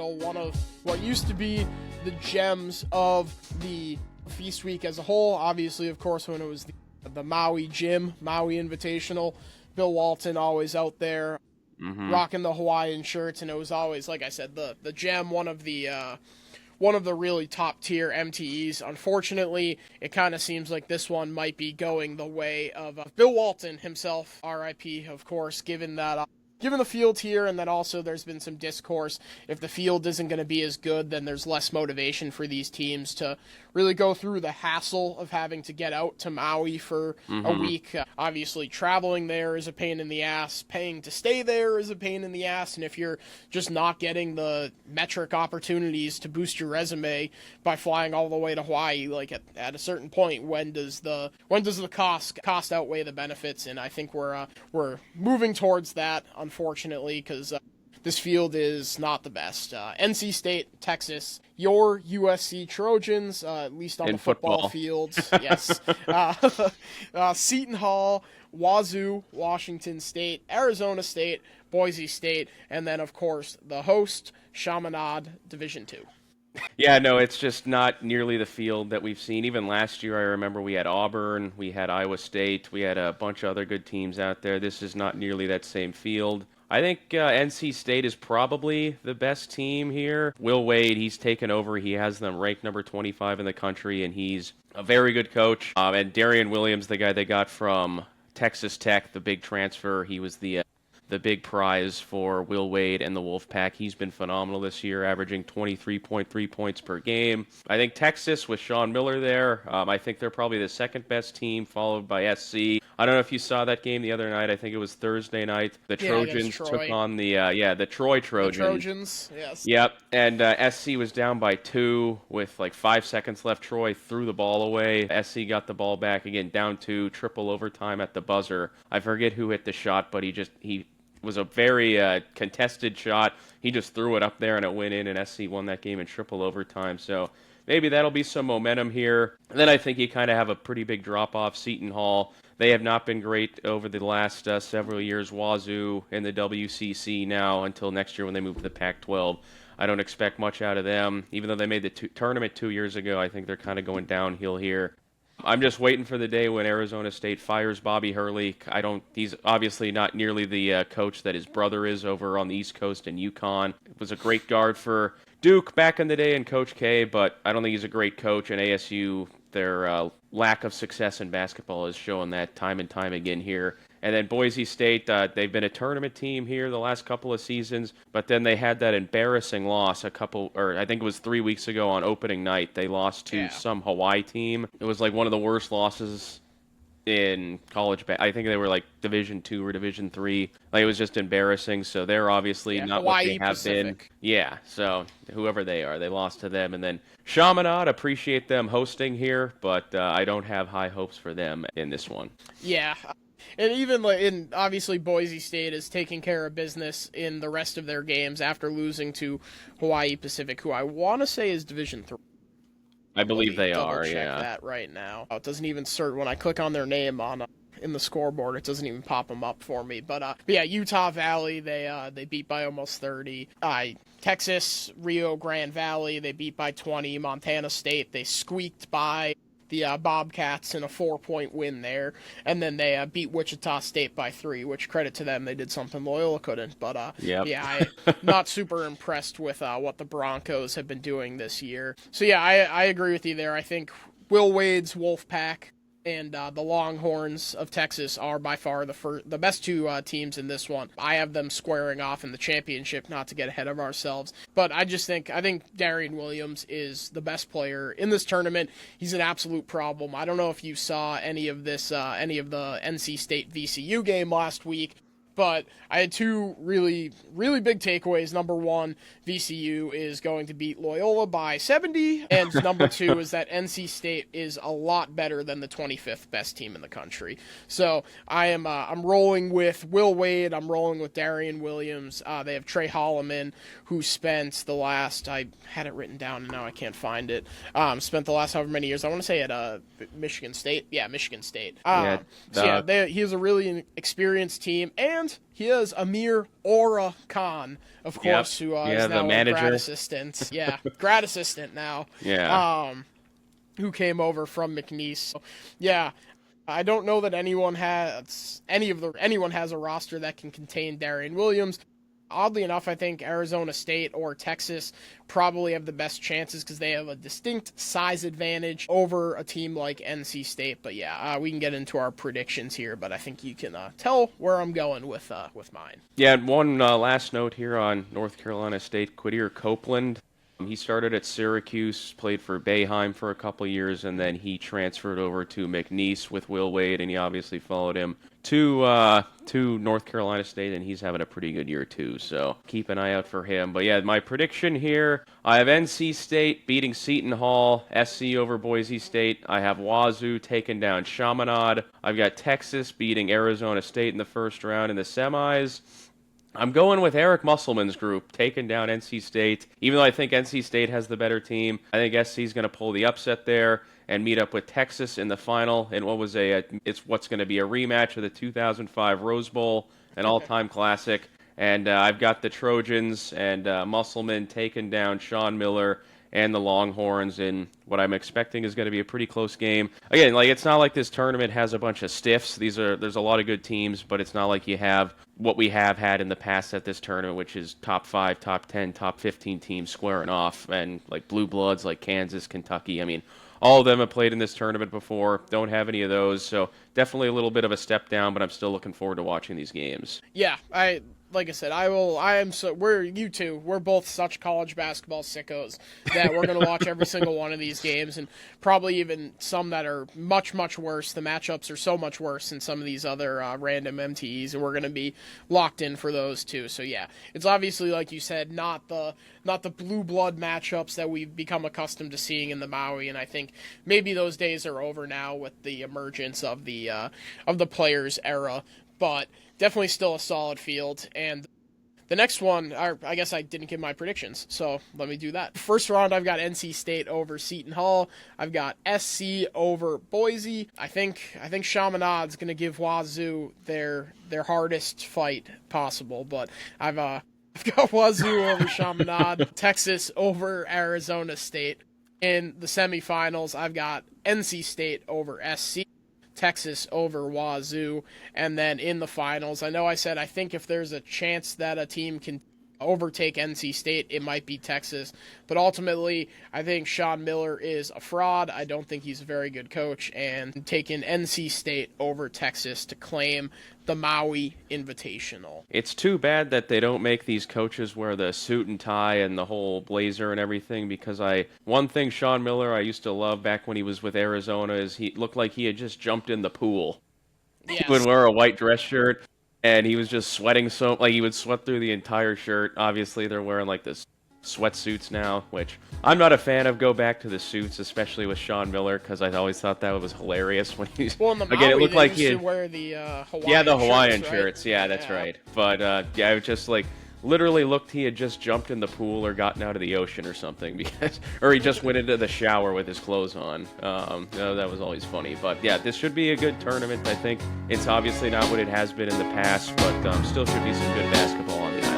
Invitational, one of what used to be the gems of the Feast Week as a whole. Obviously, of course, when it was the Maui Invitational, Bill Walton always out there rocking the Hawaiian shirts, and it was always, like I said, the gem, one of the really top tier MTEs. Unfortunately, it kind of seems like this one might be going the way of Bill Walton himself, RIP, of course, given the field here, and then also there's been some discourse. If the field isn't going to be as good, then there's less motivation for these teams to really go through the hassle of having to get out to Maui for a week. Obviously, traveling there is a pain in the ass. Paying to stay there is a pain in the ass. And if you're just not getting the metric opportunities to boost your resume by flying all the way to Hawaii, like at a certain point, when does the cost outweigh the benefits? And I think we're moving towards that, unfortunately, because this field is not the best. NC State, Texas, your USC Trojans, at least on in the football fields. Yes. Seton Hall, Wazoo, Washington State, Arizona State, Boise State, and then, of course, the host, Chaminade Division II. Yeah, no, it's just not nearly the field that we've seen. Even last year, I remember we had Auburn, we had Iowa State, we had a bunch of other good teams out there. This is not nearly that same field. I think NC State is probably the best team here. Will Wade, he's taken over. He has them ranked number 25 in the country, and he's a very good coach. And Darian Williams, the guy they got from Texas Tech, the big transfer, he was the big prize for Will Wade and the Wolfpack. He's been phenomenal this year, averaging 23.3 points per game. I think Texas, with Sean Miller there, I think they're probably the second best team, followed by SC. I don't know if you saw that game the other night. I think it was Thursday night. The Trojans took on the Troy Trojans. The Trojans, yes. Yep, and SC was down by 2 with like 5 seconds left. Troy threw the ball away. SC got the ball back again, down 2, triple overtime at the buzzer. I forget who hit the shot, but he was a very contested shot. He just threw it up there and it went in, and SC won that game in triple overtime. So maybe that'll be some momentum here. And then I think you kind of have a pretty big drop-off. Seton Hall, they have not been great over the last several years. Wazoo in the WCC now until next year when they move to the Pac-12. I don't expect much out of them. Even though they made the tournament 2 years ago, I think they're kind of going downhill here. I'm just waiting for the day when Arizona State fires Bobby Hurley. He's obviously not nearly the coach that his brother is over on the East Coast in UConn. Was a great guard for Duke back in the day and Coach K, but I don't think he's a great coach. And ASU, their lack of success in basketball is showing that time and time again here. And then Boise State, they've been a tournament team here the last couple of seasons, but then they had that embarrassing loss I think it was 3 weeks ago on opening night. They lost to some Hawaii team. It was like one of the worst losses in college. I think they were like Division II or Division III. Like, it was just embarrassing. So they're obviously not Hawaii what they have Pacific. been. Yeah, so whoever they are, they lost to them. And then Chaminade, appreciate them hosting here, but I don't have high hopes for them in this one. Yeah. And even obviously Boise State is taking care of business in the rest of their games after losing to Hawaii Pacific, who I want to say is Division III. I believe they are, check yeah. that right now. It doesn't even when I click on their name in the scoreboard, it doesn't even pop them up for me. But yeah, Utah Valley, they beat by almost 30. Texas, Rio Grande Valley, they beat by 20. Montana State, they squeaked by the Bobcats in a 4-point win there, and then they beat Wichita State by 3, which, credit to them, they did something Loyola couldn't. But yeah, I'm not super impressed with what the Broncos have been doing this year. So yeah, I agree with you there. I think Will Wade's Wolfpack and the Longhorns of Texas are by far the best two teams in this one. I have them squaring off in the championship, not to get ahead of ourselves. But I think Darian Williams is the best player in this tournament. He's an absolute problem. I don't know if you saw any of the NC State VCU game last week, but I had two really, really big takeaways. Number one, VCU is going to beat Loyola by 70. And number two is that NC State is a lot better than the 25th best team in the country. So I'm rolling with Will Wade. I'm rolling with Darian Williams. They have Trey Holloman, who spent the last, I had it written down and now I can't find it, spent the last however many years, I want to say at Michigan State. Yeah, Michigan State. He is a really experienced team, and and he has Amir Aura Khan, of course, who is the now a manager. grad assistant. Yeah, grad assistant now. Yeah. Who came over from McNeese. So, yeah, I don't know that anyone has a roster that can contain Darian Williams. Oddly enough, I think Arizona State or Texas probably have the best chances because they have a distinct size advantage over a team like NC State. But yeah, we can get into our predictions here, but I think you can tell where I'm going with mine. Yeah, and one last note here on North Carolina State. Quadir Copeland. He started at Syracuse, played for Boeheim for a couple years, and then he transferred over to McNeese with Will Wade, and he obviously followed him to North Carolina State, and he's having a pretty good year too. So keep an eye out for him. But yeah, my prediction here: I have NC State beating Seton Hall, SC over Boise State. I have Wazoo taking down Chaminade. I've got Texas beating Arizona State in the first round in the semis. I'm going with Eric Musselman's group, taking down NC State. Even though I think NC State has the better team, I think SC is going to pull the upset there and meet up with Texas in the final in it's what's going to be a rematch of the 2005 Rose Bowl, an all-time classic. And I've got the Trojans and Musselman taking down Sean Miller and the Longhorns in what I'm expecting is going to be a pretty close game. Again, it's not like this tournament has a bunch of stiffs. There's a lot of good teams, but it's not like you have what we have had in the past at this tournament, which is top 5, top 10, top 15 teams squaring off, and like blue bloods like Kansas, Kentucky. I mean, all of them have played in this tournament before. Don't have any of those, so definitely a little bit of a step down, but I'm still looking forward to watching these games. Yeah, like I said, we're both such college basketball sickos that we're going to watch every single one of these games, and probably even some that are much, much worse. The matchups are so much worse than some of these other random MTEs, and we're going to be locked in for those too. So yeah, it's obviously, like you said, not the blue blood matchups that we've become accustomed to seeing in the Maui, and I think maybe those days are over now with the emergence of the players era, but definitely still a solid field. And the next one, I guess I didn't give my predictions, so let me do that. First round, I've got NC State over Seton Hall. I've got SC over Boise. I think Chaminade's going to give Wazoo their hardest fight possible, but I've got Wazoo over Chaminade, Texas over Arizona State. In the semifinals, I've got NC State over SC, Texas over Wazoo, and then in the finals, I know I said I think if there's a chance that a team can overtake NC State, it might be Texas, but ultimately, I think Sean Miller is a fraud. I don't think he's a very good coach, and taking NC State over Texas to claim the Maui Invitational. It's too bad that they don't make these coaches wear the suit and tie and the whole blazer and everything, because one thing Sean Miller I used to love back when he was with Arizona is he looked like he had just jumped in the pool. Yes. He would wear a white dress shirt, and he was just sweating he would sweat through the entire shirt. Obviously, they're wearing this sweatsuits now, which I'm not a fan of. Go back to the suits, especially with Sean Miller, because I always thought that was hilarious when he's. Well, in the Maui, again, it looked like he used had to wear the Hawaiian yeah, the Hawaiian shirts, shirts. right? Yeah, that's right. But yeah, it was just literally looked he had just jumped in the pool or gotten out of the ocean or something, or he just went into the shower with his clothes on. That was always funny. But yeah, this should be a good tournament. I think it's obviously not what it has been in the past, but still should be some good basketball on the